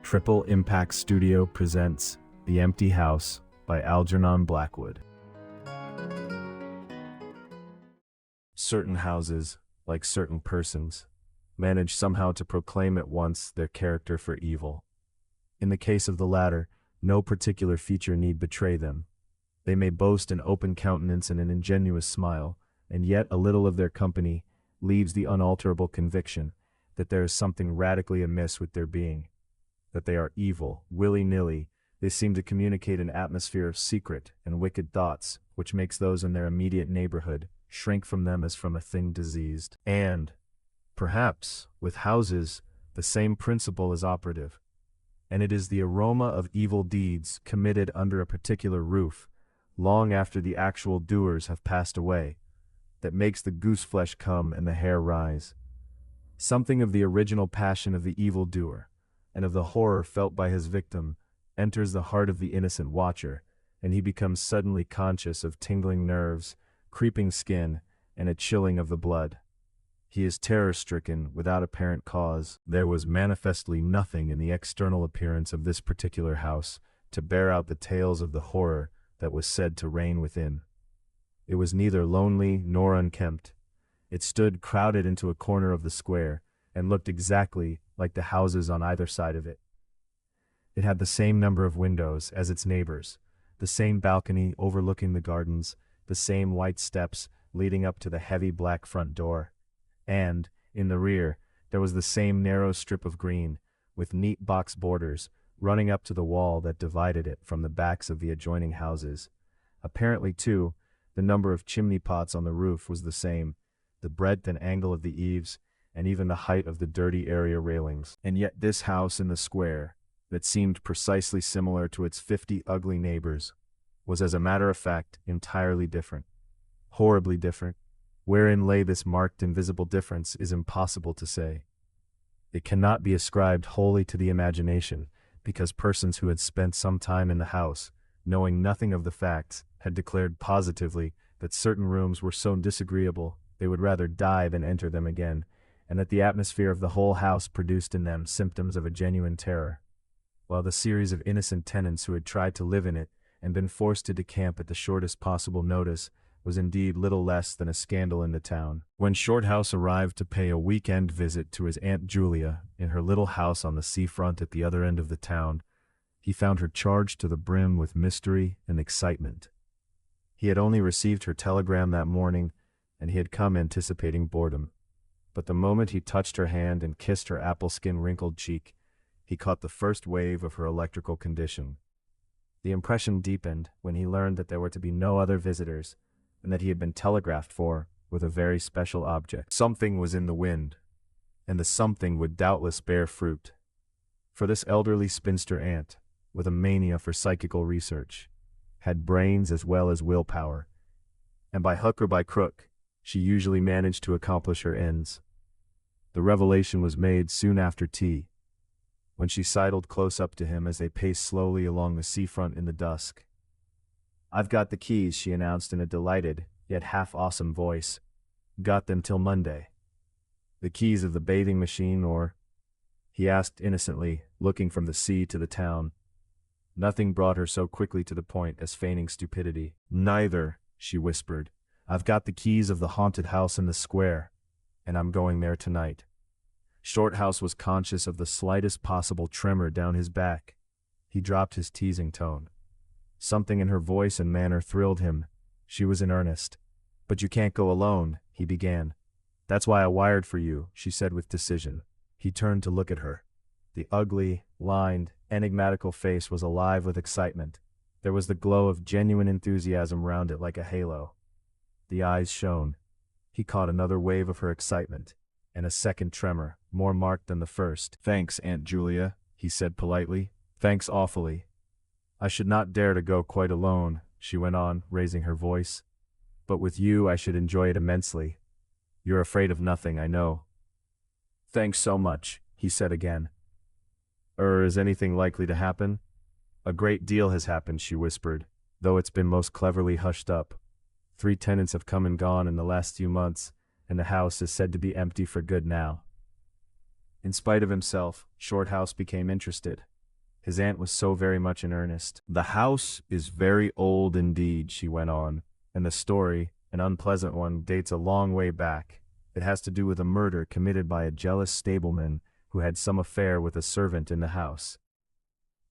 Triple Impact Studio presents The Empty House by Algernon Blackwood. Certain houses, like certain persons, manage somehow to proclaim at once their character for evil. In the case of the latter, no particular feature need betray them. They may boast an open countenance and an ingenuous smile, and yet a little of their company leaves the unalterable conviction that there is something radically amiss with their being, that they are evil. Willy-nilly, they seem to communicate an atmosphere of secret and wicked thoughts, which makes those in their immediate neighborhood shrink from them as from a thing diseased. And, perhaps, with houses, the same principle is operative, and it is the aroma of evil deeds committed under a particular roof, long after the actual doers have passed away, that makes the goose-flesh come and the hair rise. Something of the original passion of the evil-doer, and of the horror felt by his victim, enters the heart of the innocent watcher, and he becomes suddenly conscious of tingling nerves, creeping skin, and a chilling of the blood. He is terror-stricken without apparent cause. There was manifestly nothing in the external appearance of this particular house to bear out the tales of the horror that was said to reign within. It was neither lonely nor unkempt. It stood crowded into a corner of the square, and looked exactly like the houses on either side of it. It had the same number of windows as its neighbors, the same balcony overlooking the gardens, the same white steps leading up to the heavy black front door, and, in the rear, there was the same narrow strip of green, with neat box borders, running up to the wall that divided it from the backs of the adjoining houses. Apparently, too, the number of chimney pots on the roof was the same, the breadth and angle of the eaves, and even the height of the dirty area railings. And yet this house in the square, that seemed precisely similar to its 50 ugly neighbors, was as a matter of fact entirely different. Horribly different. Wherein lay this marked invisible difference is impossible to say. It cannot be ascribed wholly to the imagination, because persons who had spent some time in the house, knowing nothing of the facts, had declared positively that certain rooms were so disagreeable they would rather die than enter them again, and that the atmosphere of the whole house produced in them symptoms of a genuine terror, while the series of innocent tenants who had tried to live in it and been forced to decamp at the shortest possible notice was indeed little less than a scandal in the town. When Shorthouse arrived to pay a week-end visit to his Aunt Julia in her little house on the seafront at the other end of the town, he found her charged to the brim with mystery and excitement. He had only received her telegram that morning, and he had come anticipating boredom. But the moment he touched her hand and kissed her apple-skin wrinkled cheek, he caught the first wave of her electrical condition. The impression deepened when he learned that there were to be no other visitors, and that he had been telegraphed for with a very special object. Something was in the wind, and the something would doubtless bear fruit. For this elderly spinster aunt, with a mania for psychical research, had brains as well as willpower, and by hook or by crook, she usually managed to accomplish her ends. The revelation was made soon after tea, when she sidled close up to him as they paced slowly along the seafront in the dusk. "I've got the keys," she announced in a delighted, yet half-awesome voice. "Got them till Monday." "The keys of the bathing machine, or?" he asked innocently, looking from the sea to the town. Nothing brought her so quickly to the point as feigning stupidity. "Neither," she whispered. "I've got the keys of the haunted house in the square, and I'm going there tonight." Shorthouse was conscious of the slightest possible tremor down his back. He dropped his teasing tone. Something in her voice and manner thrilled him. She was in earnest. "But you can't go alone," he began. "That's why I wired for you," she said with decision. He turned to look at her. The ugly, lined, enigmatical face was alive with excitement. There was the glow of genuine enthusiasm round it like a halo. The eyes shone. He caught another wave of her excitement, and a second tremor, more marked than the first. "Thanks, Aunt Julia," he said politely. "Thanks awfully. I should not dare to go quite alone," she went on, raising her voice. "But with you I should enjoy it immensely. You're afraid of nothing, I know." "Thanks so much," he said again. Is anything likely to happen?" "A great deal has happened," she whispered, "though it's been most cleverly hushed up. 3 tenants have come and gone in the last few months, and the house is said to be empty for good now." In spite of himself, Shorthouse became interested. His aunt was so very much in earnest. "The house is very old indeed," she went on, "and the story, an unpleasant one, dates a long way back. It has to do with a murder committed by a jealous stableman who had some affair with a servant in the house.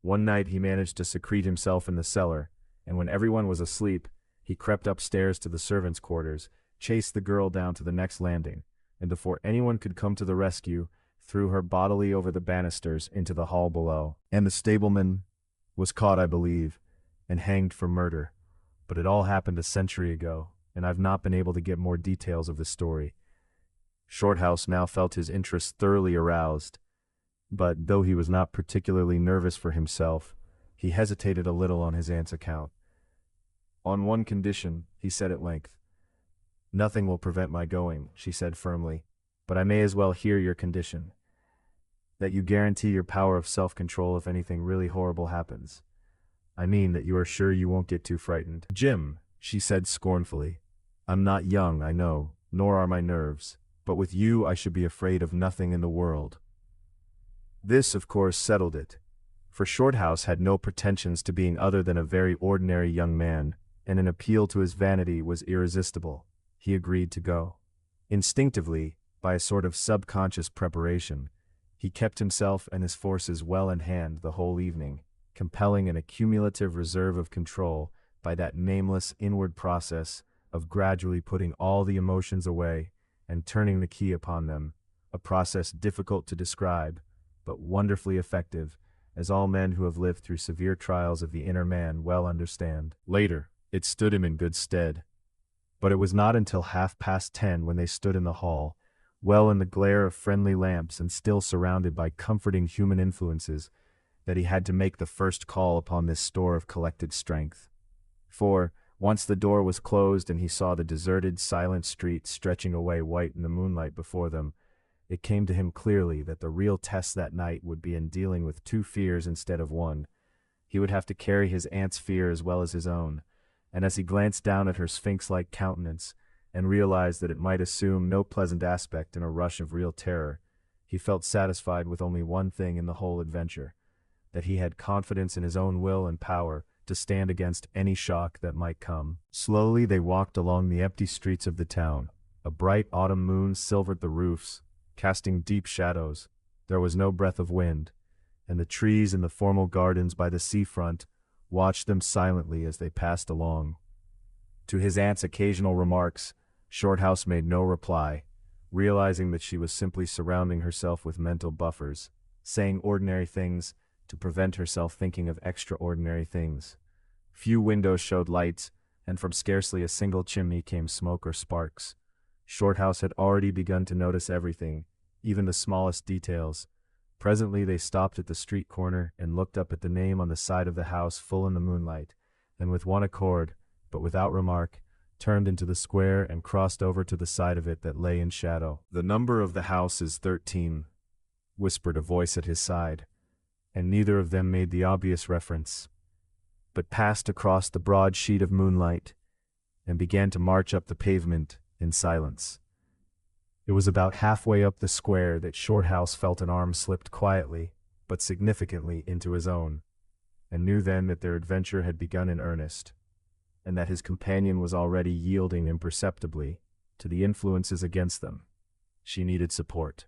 One night he managed to secrete himself in the cellar, and when everyone was asleep, he crept upstairs to the servants' quarters, chased the girl down to the next landing, and before anyone could come to the rescue, threw her bodily over the banisters into the hall below. And the stableman was caught, I believe, and hanged for murder. But it all happened a century ago, and I've not been able to get more details of the story." Shorthouse now felt his interest thoroughly aroused, but though he was not particularly nervous for himself, he hesitated a little on his aunt's account. "On one condition," he said at length. "Nothing will prevent my going," she said firmly, "but I may as well hear your condition. That you guarantee your power of self-control if anything really horrible happens. I mean that you are sure you won't get too frightened." "Jim," she said scornfully, "I'm not young, I know, nor are my nerves, but with you I should be afraid of nothing in the world." This, of course, settled it, for Shorthouse had no pretensions to being other than a very ordinary young man, and an appeal to his vanity was irresistible. He agreed to go. Instinctively, by a sort of subconscious preparation, he kept himself and his forces well in hand the whole evening, compelling an accumulative reserve of control by that nameless inward process of gradually putting all the emotions away and turning the key upon them, a process difficult to describe, but wonderfully effective, as all men who have lived through severe trials of the inner man well understand. Later, it stood him in good stead. But it was not until 10:30 when they stood in the hall, well in the glare of friendly lamps and still surrounded by comforting human influences, that he had to make the first call upon this store of collected strength. For, once the door was closed and he saw the deserted, silent street stretching away white in the moonlight before them, it came to him clearly that the real test that night would be in dealing with two fears instead of one. He would have to carry his aunt's fear as well as his own, and as he glanced down at her sphinx-like countenance, and realized that it might assume no pleasant aspect in a rush of real terror, he felt satisfied with only one thing in the whole adventure, that he had confidence in his own will and power to stand against any shock that might come. Slowly they walked along the empty streets of the town. A bright autumn moon silvered the roofs, casting deep shadows. There was no breath of wind, and the trees in the formal gardens by the seafront watched them silently as they passed along. To his aunt's occasional remarks, Shorthouse made no reply, realizing that she was simply surrounding herself with mental buffers, saying ordinary things to prevent herself thinking of extraordinary things. Few windows showed lights, and from scarcely a single chimney came smoke or sparks. Shorthouse had already begun to notice everything, even the smallest details. Presently they stopped at the street corner and looked up at the name on the side of the house full in the moonlight, and with one accord, but without remark, turned into the square and crossed over to the side of it that lay in shadow. "The number of the house is 13, whispered a voice at his side, and neither of them made the obvious reference, but passed across the broad sheet of moonlight and began to march up the pavement in silence. It was about halfway up the square that Shorthouse felt an arm slipped quietly, but significantly, into his own, and knew then that their adventure had begun in earnest, and that his companion was already yielding imperceptibly to the influences against them. She needed support.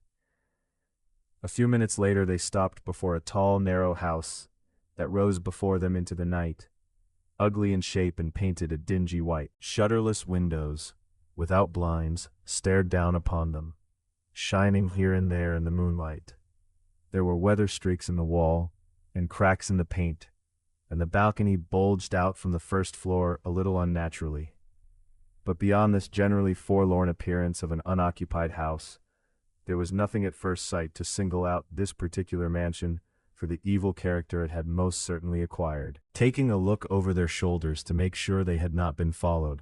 A few minutes later they stopped before a tall, narrow house that rose before them into the night, ugly in shape and painted a dingy white. Shutterless windows, without blinds, stared down upon them, shining here and there in the moonlight. There were weather streaks in the wall and cracks in the paint, and the balcony bulged out from the first floor a little unnaturally. But beyond this generally forlorn appearance of an unoccupied house, there was nothing at first sight to single out this particular mansion for the evil character it had most certainly acquired. Taking a look over their shoulders to make sure they had not been followed,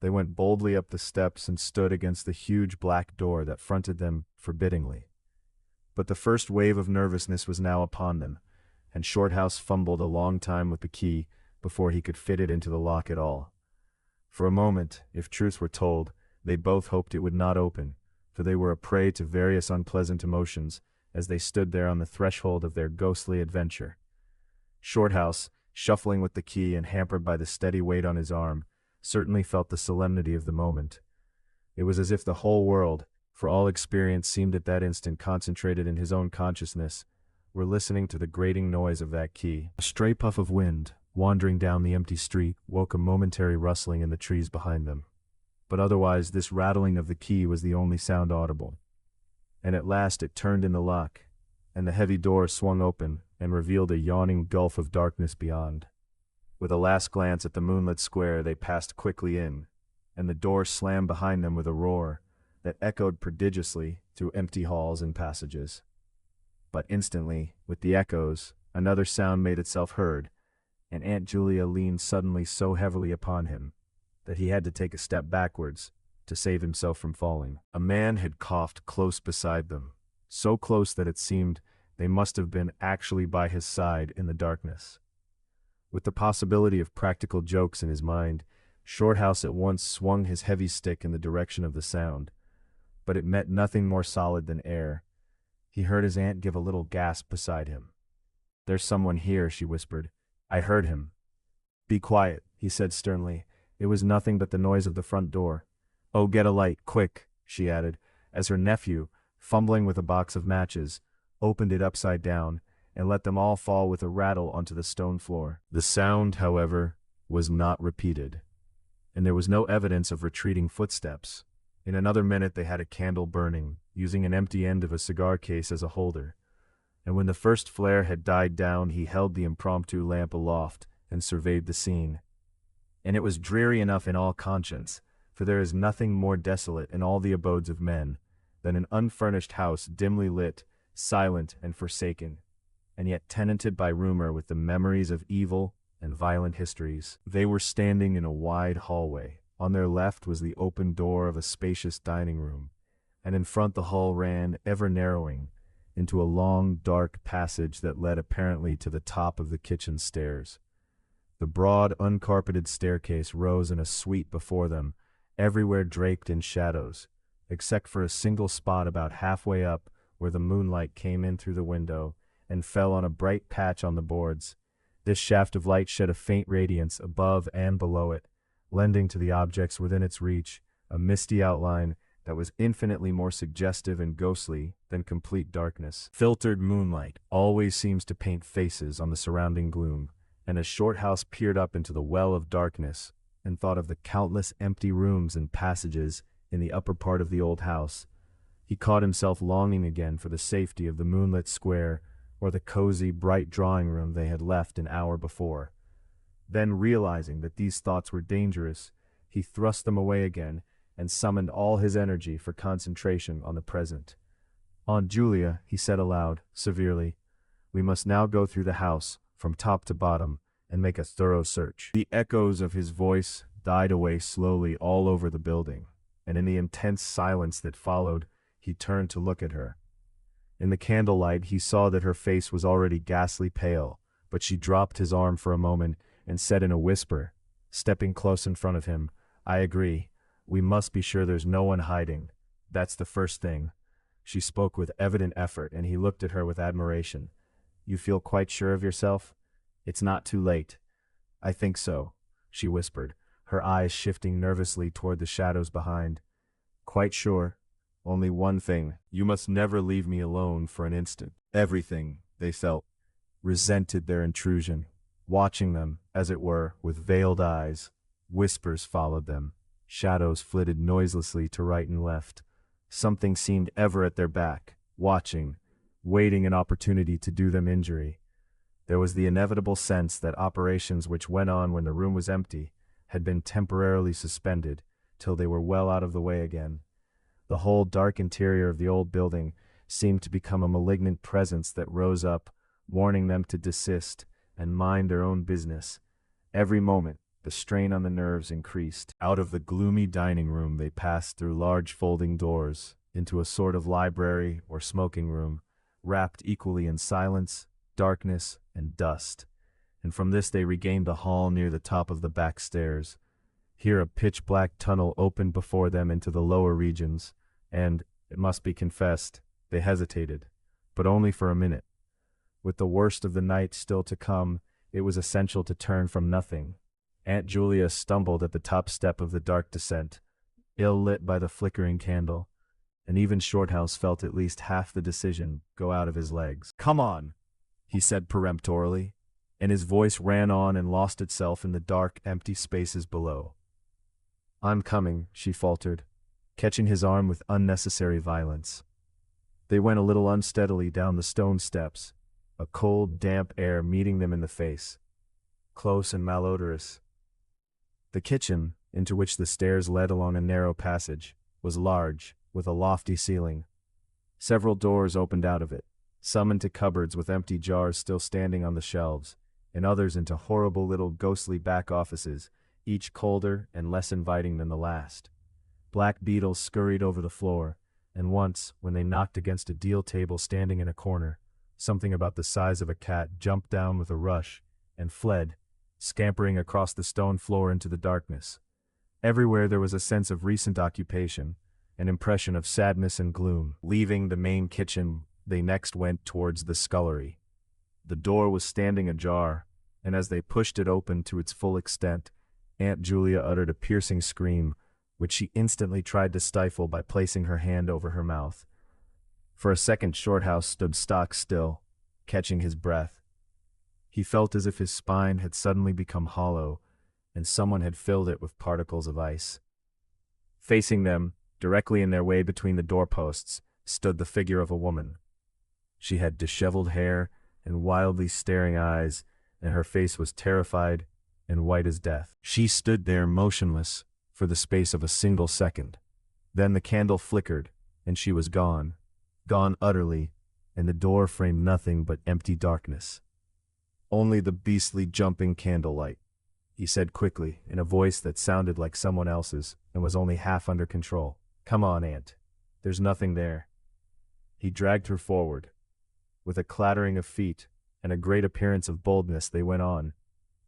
they went boldly up the steps and stood against the huge black door that fronted them forbiddingly. But the first wave of nervousness was now upon them, and Shorthouse fumbled a long time with the key before he could fit it into the lock at all. For a moment, if truth were told, they both hoped it would not open, for they were a prey to various unpleasant emotions as they stood there on the threshold of their ghostly adventure. Shorthouse, shuffling with the key and hampered by the steady weight on his arm, certainly felt the solemnity of the moment. It was as if the whole world, for all experience seemed at that instant concentrated in his own consciousness, were listening to the grating noise of that key. A stray puff of wind, wandering down the empty street, woke a momentary rustling in the trees behind them. But otherwise this rattling of the key was the only sound audible. And at last it turned in the lock, and the heavy door swung open and revealed a yawning gulf of darkness beyond. With a last glance at the moonlit square, they passed quickly in, and the door slammed behind them with a roar that echoed prodigiously through empty halls and passages. But instantly, with the echoes, another sound made itself heard, and Aunt Julia leaned suddenly so heavily upon him that he had to take a step backwards to save himself from falling. A man had coughed close beside them, so close that it seemed they must have been actually by his side in the darkness. With the possibility of practical jokes in his mind, Shorthouse at once swung his heavy stick in the direction of the sound, but it met nothing more solid than air. He heard his aunt give a little gasp beside him. "There's someone here," she whispered. "I heard him." "Be quiet," he said sternly. It was nothing but the noise of the front door. "Oh, get a light, quick," she added, as her nephew, fumbling with a box of matches, opened it upside down, and let them all fall with a rattle onto the stone floor. The sound, however, was not repeated, and there was no evidence of retreating footsteps. In another minute they had a candle burning, using an empty end of a cigar case as a holder, and when the first flare had died down he held the impromptu lamp aloft and surveyed the scene. And it was dreary enough in all conscience, for there is nothing more desolate in all the abodes of men than an unfurnished house dimly lit, silent and forsaken, and yet tenanted by rumor with the memories of evil and violent histories. They were standing in a wide hallway. On their left was the open door of a spacious dining room, and in front the hall ran, ever narrowing, into a long, dark passage that led apparently to the top of the kitchen stairs. The broad, uncarpeted staircase rose in a suite before them, everywhere draped in shadows, except for a single spot about halfway up where the moonlight came in through the window and fell on a bright patch on the boards. This shaft of light shed a faint radiance above and below it, lending to the objects within its reach a misty outline that was infinitely more suggestive and ghostly than complete darkness. Filtered moonlight always seems to paint faces on the surrounding gloom, and as Shorthouse peered up into the well of darkness and thought of the countless empty rooms and passages in the upper part of the old house, he caught himself longing again for the safety of the moonlit square or the cozy, bright drawing room they had left an hour before. Then, realizing that these thoughts were dangerous, he thrust them away again and summoned all his energy for concentration on the present. "Aunt Julia," he said aloud, severely, "we must now go through the house, from top to bottom, and make a thorough search." The echoes of his voice died away slowly all over the building, and in the intense silence that followed, he turned to look at her. In the candlelight he saw that her face was already ghastly pale, but she dropped his arm for a moment and said in a whisper, stepping close in front of him, "I agree. We must be sure there's no one hiding. That's the first thing." She spoke with evident effort, and he looked at her with admiration. "You feel quite sure of yourself? It's not too late." "I think so," she whispered, her eyes shifting nervously toward the shadows behind. "Quite sure. Only one thing. You must never leave me alone for an instant." Everything, they felt, resented their intrusion. Watching them, as it were, with veiled eyes, whispers followed them. Shadows flitted noiselessly to right and left. Something seemed ever at their back, watching, waiting an opportunity to do them injury. There was the inevitable sense that operations which went on when the room was empty had been temporarily suspended till they were well out of the way again. The whole dark interior of the old building seemed to become a malignant presence that rose up, warning them to desist and mind their own business. Every moment, the strain on the nerves increased. Out of the gloomy dining room they passed through large folding doors into a sort of library or smoking room, wrapped equally in silence, darkness, and dust, and from this they regained the hall near the top of the back stairs. Here a pitch-black tunnel opened before them into the lower regions, and, it must be confessed, they hesitated, but only for a minute. With the worst of the night still to come, it was essential to turn from nothing. Aunt Julia stumbled at the top step of the dark descent, ill-lit by the flickering candle, and even Shorthouse felt at least half the decision go out of his legs. "Come on," he said peremptorily, and his voice ran on and lost itself in the dark, empty spaces below. "I'm coming," she faltered, catching his arm with unnecessary violence. They went a little unsteadily down the stone steps, a cold, damp air meeting them in the face, close and malodorous. The kitchen, into which the stairs led along a narrow passage, was large, with a lofty ceiling. Several doors opened out of it, some into cupboards with empty jars still standing on the shelves, and others into horrible little ghostly back offices, each colder and less inviting than the last. Black beetles scurried over the floor, and once, when they knocked against a deal table standing in a corner, something about the size of a cat jumped down with a rush and fled, scampering across the stone floor into the darkness. Everywhere there was a sense of recent occupation, an impression of sadness and gloom. Leaving the main kitchen, they next went towards the scullery. The door was standing ajar, and as they pushed it open to its full extent, Aunt Julia uttered a piercing scream, which she instantly tried to stifle by placing her hand over her mouth. For a second Shorthouse stood stock still, catching his breath. He felt as if his spine had suddenly become hollow, and someone had filled it with particles of ice. Facing them, directly in their way between the doorposts, stood the figure of a woman. She had disheveled hair and wildly staring eyes, and her face was terrified and white as death. She stood there motionless for the space of a single second. Then the candle flickered, and she was gone, gone utterly, and the door framed nothing but empty darkness. "Only the beastly jumping candlelight," he said quickly, in a voice that sounded like someone else's and was only half under control. "Come on, Aunt. There's nothing there." He dragged her forward. With a clattering of feet and a great appearance of boldness they went on,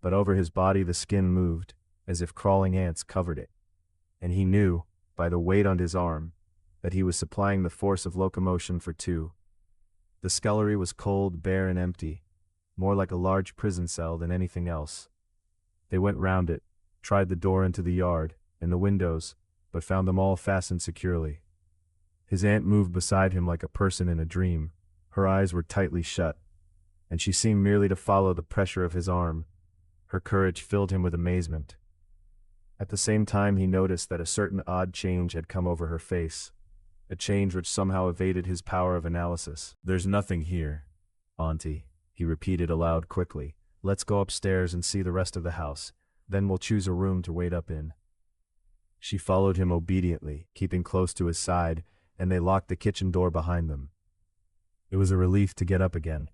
but over his body the skin moved, as if crawling ants covered it, and he knew, by the weight on his arm, that he was supplying the force of locomotion for two. The scullery was cold, bare, and empty, more like a large prison cell than anything else. They went round it, tried the door into the yard, and the windows, but found them all fastened securely. His aunt moved beside him like a person in a dream. Her eyes were tightly shut, and she seemed merely to follow the pressure of his arm. Her courage filled him with amazement. At the same time he noticed that a certain odd change had come over her face, a change which somehow evaded his power of analysis. "There's nothing here, Auntie," he repeated aloud quickly. "Let's go upstairs and see the rest of the house. Then we'll choose a room to wait up in." She followed him obediently, keeping close to his side, and they locked the kitchen door behind them. It was a relief to get up again.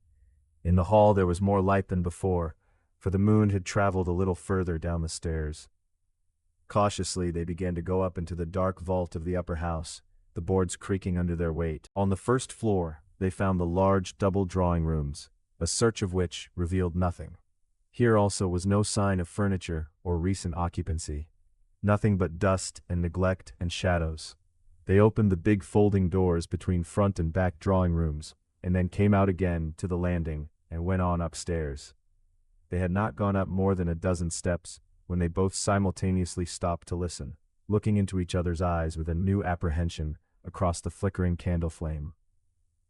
In the hall there was more light than before, for the moon had traveled a little further down the stairs. Cautiously they began to go up into the dark vault of the upper house, the boards creaking under their weight. On the first floor they found the large double drawing rooms, a search of which revealed nothing. Here also was no sign of furniture or recent occupancy. Nothing but dust and neglect and shadows. They opened the big folding doors between front and back drawing rooms, and then came out again to the landing and went on upstairs. They had not gone up more than a dozen steps when they both simultaneously stopped to listen, looking into each other's eyes with a new apprehension across the flickering candle flame.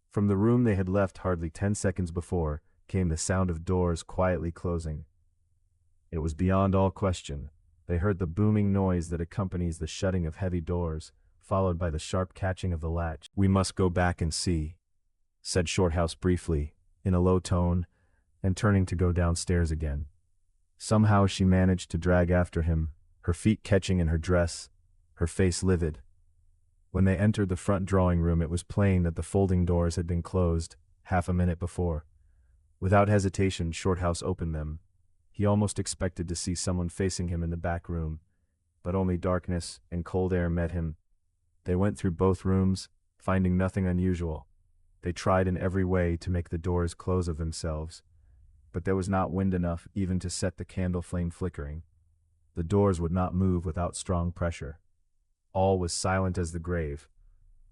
From the room they had left hardly 10 seconds before came the sound of doors quietly closing. It was beyond all question. They heard the booming noise that accompanies the shutting of heavy doors, followed by the sharp catching of the latch. "We must go back and see," said Shorthouse briefly, in a low tone, and turning to go downstairs again. Somehow she managed to drag after him, her feet catching in her dress, her face livid. When they entered the front drawing room it was plain that the folding doors had been closed half a minute before. Without hesitation Shorthouse opened them. He almost expected to see someone facing him in the back room, but only darkness and cold air met him. They went through both rooms, finding nothing unusual. They tried in every way to make the doors close of themselves, but there was not wind enough even to set the candle flame flickering. The doors would not move without strong pressure. All was silent as the grave.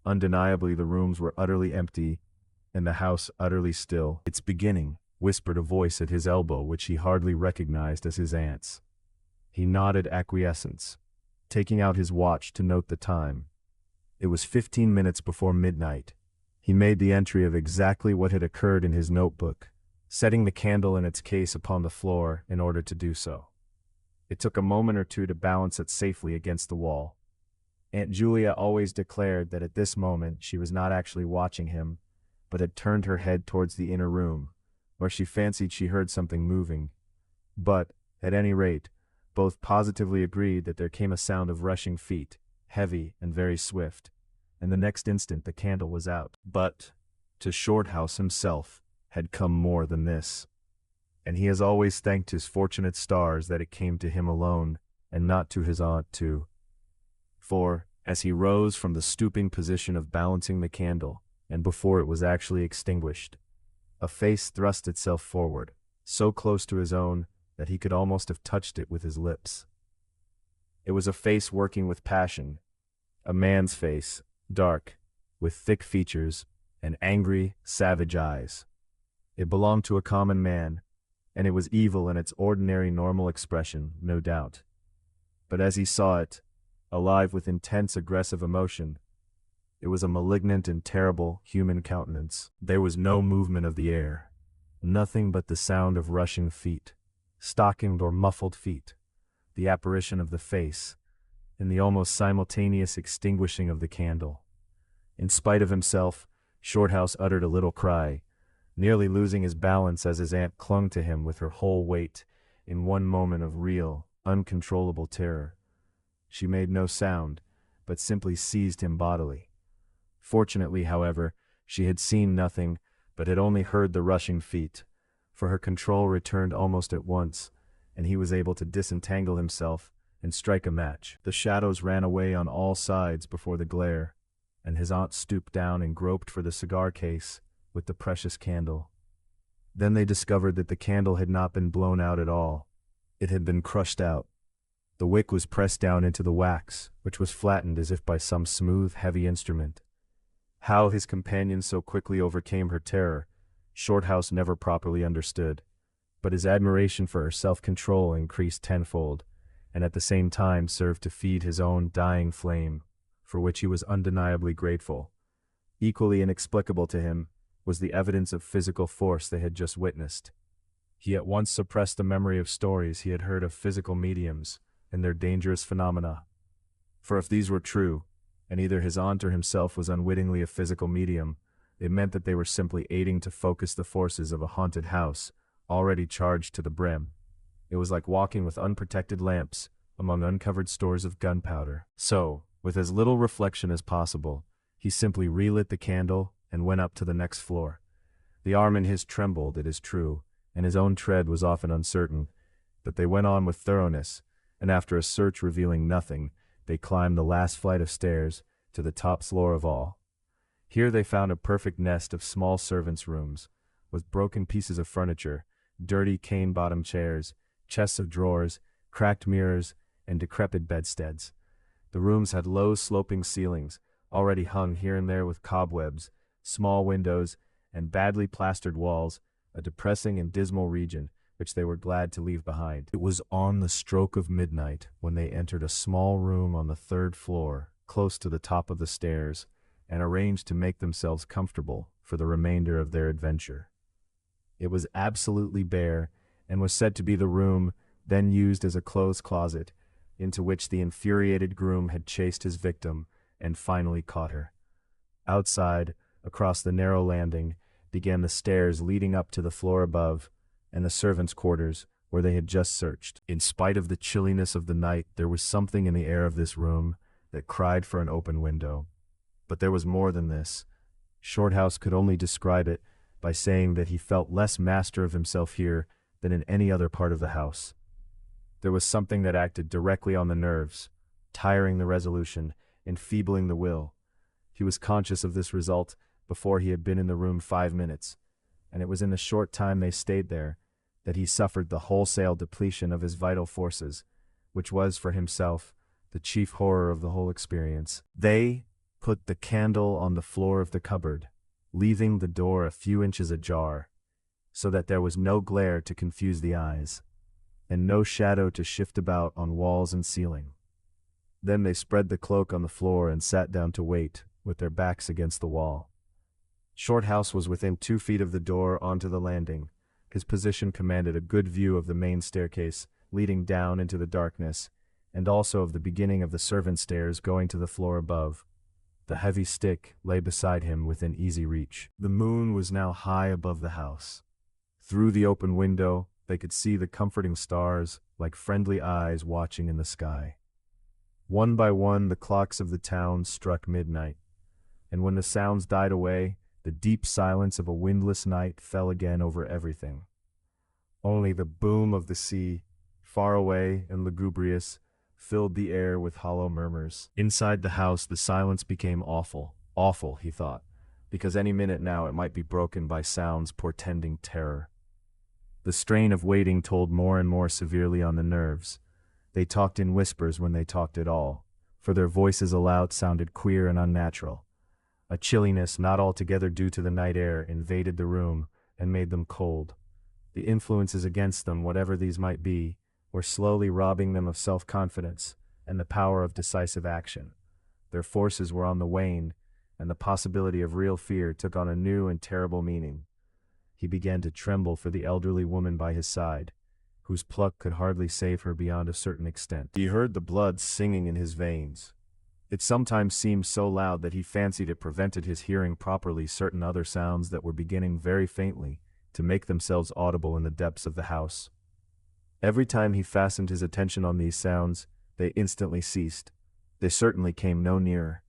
Undeniably the rooms were utterly empty, and the house utterly still. "It's beginning," whispered a voice at his elbow which he hardly recognized as his aunt's. He nodded acquiescence, taking out his watch to note the time. It was 15 minutes before midnight. He made the entry of exactly what had occurred in his notebook, setting the candle in its case upon the floor in order to do so. It took a moment or two to balance it safely against the wall. Aunt Julia always declared that at this moment she was not actually watching him, but had turned her head towards the inner room, where she fancied she heard something moving. But, at any rate, both positively agreed that there came a sound of rushing feet, heavy and very swift, and the next instant the candle was out. But, to Shorthouse himself, had come more than this. And he has always thanked his fortunate stars that it came to him alone, and not to his aunt too. For, as he rose from the stooping position of balancing the candle, and before it was actually extinguished, a face thrust itself forward, so close to his own that he could almost have touched it with his lips. It was a face working with passion, a man's face, dark, with thick features, and angry, savage eyes. It belonged to a common man, and it was evil in its ordinary normal expression, no doubt. But as he saw it, alive with intense aggressive emotion, it was a malignant and terrible human countenance. There was no movement of the air, nothing but the sound of rushing feet, stockinged or muffled feet, the apparition of the face, and the almost simultaneous extinguishing of the candle. In spite of himself, Shorthouse uttered a little cry, nearly losing his balance as his aunt clung to him with her whole weight in one moment of real, uncontrollable terror. She made no sound, but simply seized him bodily. Fortunately, however, she had seen nothing, but had only heard the rushing feet, for her control returned almost at once, and he was able to disentangle himself and strike a match. The shadows ran away on all sides before the glare, and his aunt stooped down and groped for the cigar case with the precious candle. Then they discovered that the candle had not been blown out at all. It had been crushed out. The wick was pressed down into the wax, which was flattened as if by some smooth, heavy instrument. How his companion so quickly overcame her terror, Shorthouse never properly understood, but his admiration for her self-control increased tenfold, and at the same time served to feed his own dying flame, for which he was undeniably grateful. Equally inexplicable to him was the evidence of physical force they had just witnessed. He at once suppressed the memory of stories he had heard of physical mediums and their dangerous phenomena. For if these were true, and either his aunt or himself was unwittingly a physical medium, it meant that they were simply aiding to focus the forces of a haunted house, already charged to the brim. It was like walking with unprotected lamps among uncovered stores of gunpowder. So, with as little reflection as possible, he simply relit the candle and went up to the next floor. The arm in his trembled, it is true, and his own tread was often uncertain, but they went on with thoroughness, and after a search revealing nothing, they climbed the last flight of stairs to the top floor of all. Here they found a perfect nest of small servants' rooms, with broken pieces of furniture, dirty cane-bottomed chairs, chests of drawers, cracked mirrors, and decrepit bedsteads. The rooms had low sloping ceilings, already hung here and there with cobwebs, small windows, and badly plastered walls, a depressing and dismal region which they were glad to leave behind. It was on the stroke of midnight when they entered a small room on the third floor, close to the top of the stairs, and arranged to make themselves comfortable for the remainder of their adventure. It was absolutely bare, and was said to be the room then used as a clothes closet, into which the infuriated groom had chased his victim and finally caught her. Outside, across the narrow landing, began the stairs leading up to the floor above, and the servants' quarters, where they had just searched. In spite of the chilliness of the night, there was something in the air of this room that cried for an open window. But there was more than this. Shorthouse could only describe it by saying that he felt less master of himself here than in any other part of the house. There was something that acted directly on the nerves, tiring the resolution, enfeebling the will. He was conscious of this result before he had been in the room 5 minutes, and it was in the short time they stayed there that he suffered the wholesale depletion of his vital forces, which was, for himself, the chief horror of the whole experience. They put the candle on the floor of the cupboard, leaving the door a few inches ajar, so that there was no glare to confuse the eyes, and no shadow to shift about on walls and ceiling. Then they spread the cloak on the floor and sat down to wait, with their backs against the wall. Shorthouse was within 2 feet of the door onto the landing. His position commanded a good view of the main staircase leading down into the darkness, and also of the beginning of the servant stairs going to the floor above. The heavy stick lay beside him within easy reach. The moon was now high above the house. Through the open window, they could see the comforting stars, like friendly eyes watching in the sky. One by one, the clocks of the town struck midnight, and when the sounds died away, the deep silence of a windless night fell again over everything. Only the boom of the sea, far away and lugubrious, filled the air with hollow murmurs. Inside the house, the silence became awful. Awful, he thought, because any minute now it might be broken by sounds portending terror. The strain of waiting told more and more severely on the nerves. They talked in whispers when they talked at all, for their voices aloud sounded queer and unnatural. A chilliness not altogether due to the night air invaded the room and made them cold. The influences against them, whatever these might be, were slowly robbing them of self-confidence and the power of decisive action. Their forces were on the wane, and the possibility of real fear took on a new and terrible meaning. He began to tremble for the elderly woman by his side, whose pluck could hardly save her beyond a certain extent. He heard the blood singing in his veins. It sometimes seemed so loud that he fancied it prevented his hearing properly certain other sounds that were beginning very faintly to make themselves audible in the depths of the house. Every time he fastened his attention on these sounds, they instantly ceased. They certainly came no nearer.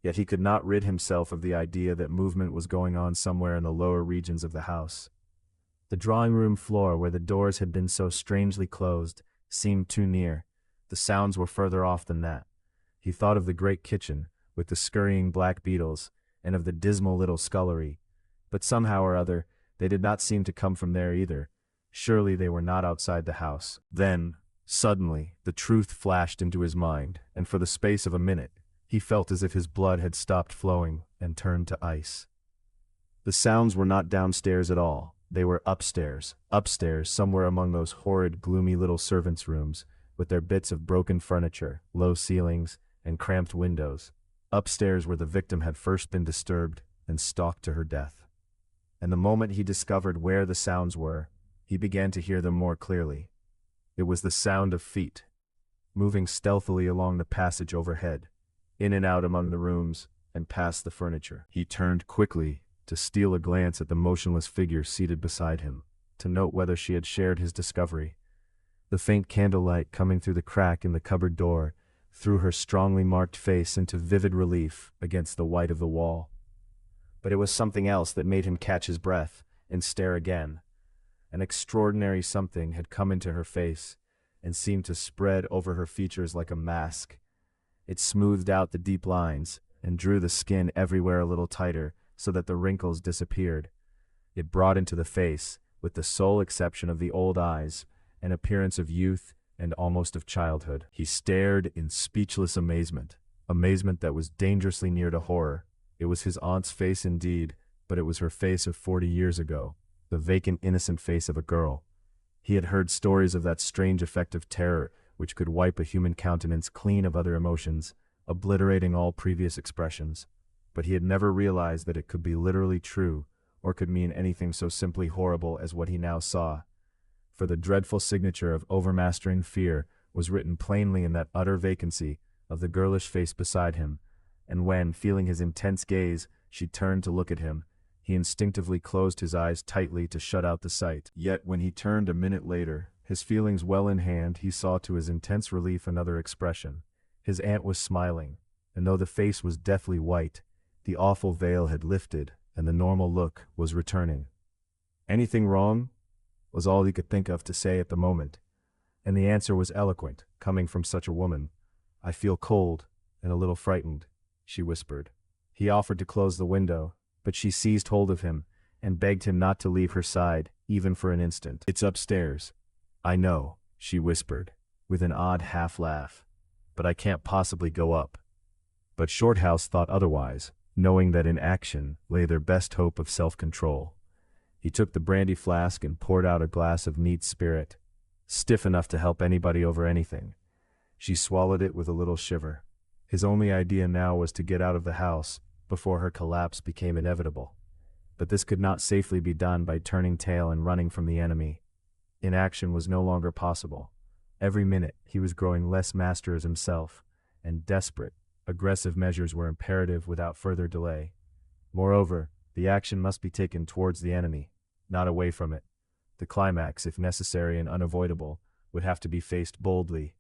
Yet he could not rid himself of the idea that movement was going on somewhere in the lower regions of the house. The drawing-room floor, where the doors had been so strangely closed, seemed too near. The sounds were further off than that. He thought of the great kitchen, with the scurrying black beetles, and of the dismal little scullery. But somehow or other, they did not seem to come from there either. Surely they were not outside the house. Then, suddenly, the truth flashed into his mind, and for the space of a minute, he felt as if his blood had stopped flowing and turned to ice. The sounds were not downstairs at all. They were upstairs, somewhere among those horrid, gloomy little servants' rooms, with their bits of broken furniture, low ceilings, and cramped windows. Upstairs where the victim had first been disturbed and stalked to her death. And the moment he discovered where the sounds were, he began to hear them more clearly. It was the sound of feet, moving stealthily along the passage overhead, in and out among the rooms, and past the furniture. He turned quickly to steal a glance at the motionless figure seated beside him, to note whether she had shared his discovery. The faint candlelight coming through the crack in the cupboard door threw her strongly marked face into vivid relief against the white of the wall. But it was something else that made him catch his breath and stare again. An extraordinary something had come into her face and seemed to spread over her features like a mask. It smoothed out the deep lines and drew the skin everywhere a little tighter so that the wrinkles disappeared. It brought into the face, with the sole exception of the old eyes, an appearance of youth and almost of childhood. He stared in speechless amazement that was dangerously near to horror. It was his aunt's face indeed, but it was her face of 40 years ago, the vacant, innocent face of a girl. He had heard stories of that strange effect of terror which could wipe a human countenance clean of other emotions, obliterating all previous expressions. But he had never realized that it could be literally true, or could mean anything so simply horrible as what he now saw. For the dreadful signature of overmastering fear was written plainly in that utter vacancy of the girlish face beside him, and when, feeling his intense gaze, she turned to look at him, he instinctively closed his eyes tightly to shut out the sight. Yet when he turned a minute later, his feelings well in hand, he saw to his intense relief another expression. His aunt was smiling, and though the face was deathly white, the awful veil had lifted, and the normal look was returning. "Anything wrong?" was all he could think of to say at the moment, and the answer was eloquent, coming from such a woman. "I feel cold and a little frightened," she whispered. He offered to close the window, but she seized hold of him and begged him not to leave her side, even for an instant. "It's upstairs." "I know," she whispered, with an odd half-laugh, "but I can't possibly go up." But Shorthouse thought otherwise, knowing that in action lay their best hope of self-control. He took the brandy flask and poured out a glass of neat spirit, stiff enough to help anybody over anything. She swallowed it with a little shiver. His only idea now was to get out of the house before her collapse became inevitable. But this could not safely be done by turning tail and running from the enemy. Inaction was no longer possible. Every minute, he was growing less master of himself, and desperate, aggressive measures were imperative without further delay. Moreover, the action must be taken towards the enemy, not away from it. The climax, if necessary and unavoidable, would have to be faced boldly.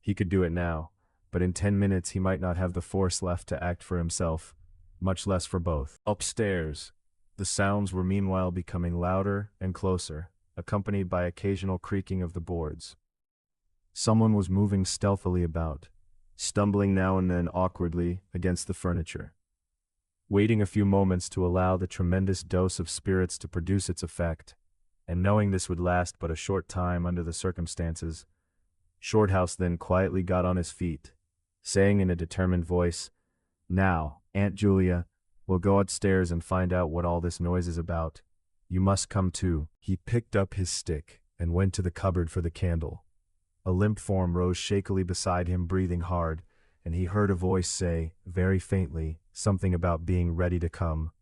He could do it now, but in 10 minutes he might not have the force left to act for himself, much less for both. Upstairs, the sounds were meanwhile becoming louder and closer, accompanied by occasional creaking of the boards. Someone was moving stealthily about, stumbling now and then awkwardly against the furniture. Waiting a few moments to allow the tremendous dose of spirits to produce its effect, and knowing this would last but a short time under the circumstances, Shorthouse then quietly got on his feet, saying in a determined voice, "Now, Aunt Julia, we'll go upstairs and find out what all this noise is about. You must come too." He picked up his stick and went to the cupboard for the candle. A limp form rose shakily beside him, breathing hard, and he heard a voice say, very faintly, something about being ready to come.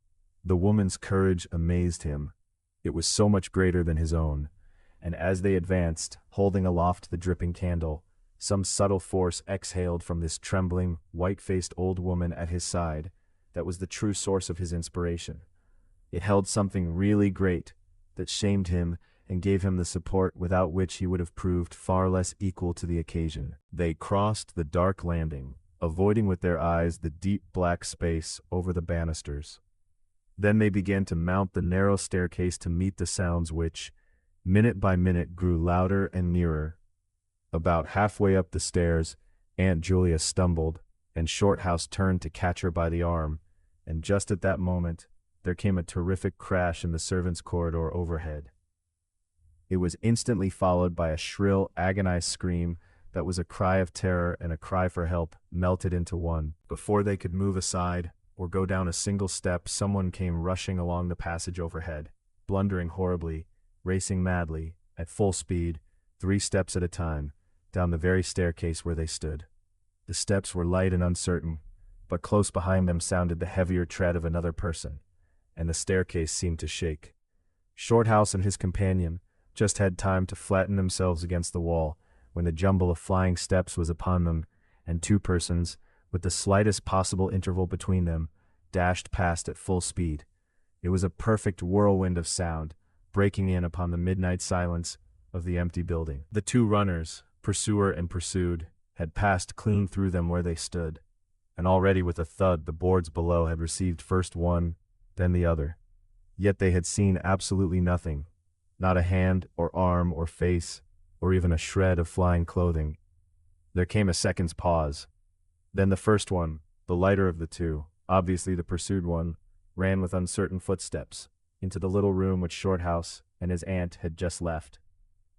The woman's courage amazed him. It was so much greater than his own, and as they advanced, holding aloft the dripping candle, some subtle force exhaled from this trembling, white-faced old woman at his side that was the true source of his inspiration. It held something really great that shamed him and gave him the support without which he would have proved far less equal to the occasion. They crossed the dark landing, avoiding with their eyes the deep black space over the banisters. Then they began to mount the narrow staircase to meet the sounds which, minute by minute, grew louder and nearer. About halfway up the stairs, Aunt Julia stumbled, and Shorthouse turned to catch her by the arm, and just at that moment, there came a terrific crash in the servants' corridor overhead. It was instantly followed by a shrill, agonized scream that was a cry of terror and a cry for help melted into one. Before they could move aside or go down a single step, someone came rushing along the passage overhead, blundering horribly, racing madly, at full speed, 3 steps at a time, down the very staircase where they stood. The steps were light and uncertain, but close behind them sounded the heavier tread of another person, and the staircase seemed to shake. Shorthouse and his companion just had time to flatten themselves against the wall when the jumble of flying steps was upon them, and 2 persons, with the slightest possible interval between them, dashed past at full speed. It was a perfect whirlwind of sound, breaking in upon the midnight silence of the empty building. The 2 runners, pursuer and pursued, had passed clean through them where they stood, and already with a thud the boards below had received first one, then the other. Yet they had seen absolutely nothing, not a hand or arm or face, or even a shred of flying clothing. There came a second's pause. Then the first one, the lighter of the 2, obviously the pursued one, ran with uncertain footsteps into the little room which Shorthouse and his aunt had just left.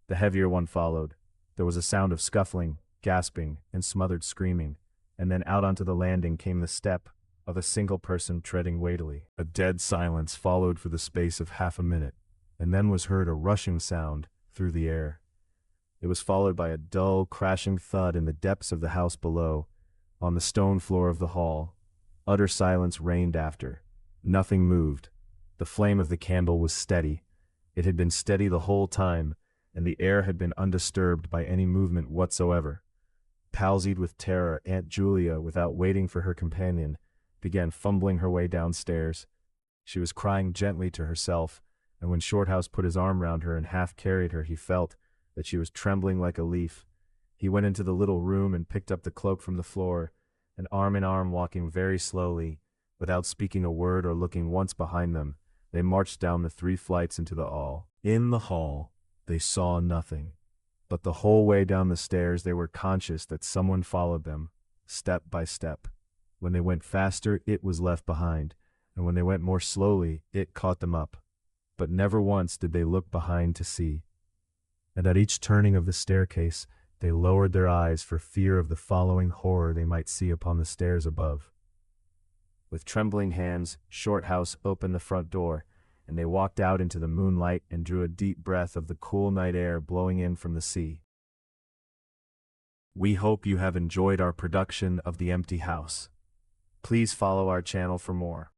The heavier one followed. There was a sound of scuffling, gasping, and smothered screaming, and then out onto the landing came the step of a single person treading weightily. A dead silence followed for the space of half a minute, and then was heard a rushing sound through the air. It was followed by a dull, crashing thud in the depths of the house below, on the stone floor of the hall. Utter silence reigned after. Nothing moved. The flame of the candle was steady. It had been steady the whole time, and the air had been undisturbed by any movement whatsoever. Palsied with terror, Aunt Julia, without waiting for her companion, began fumbling her way downstairs. She was crying gently to herself, and when Shorthouse put his arm round her and half carried her, he felt that she was trembling like a leaf. He went into the little room and picked up the cloak from the floor, and arm in arm, walking very slowly, without speaking a word or looking once behind them, they marched down the 3 flights into the hall. In the hall, they saw nothing, but the whole way down the stairs they were conscious that someone followed them, step by step. When they went faster, it was left behind, and when they went more slowly, it caught them up. But never once did they look behind to see. And at each turning of the staircase, they lowered their eyes for fear of the following horror they might see upon the stairs above. With trembling hands, Shorthouse opened the front door, and they walked out into the moonlight and drew a deep breath of the cool night air blowing in from the sea. We hope you have enjoyed our production of The Empty House. Please follow our channel for more.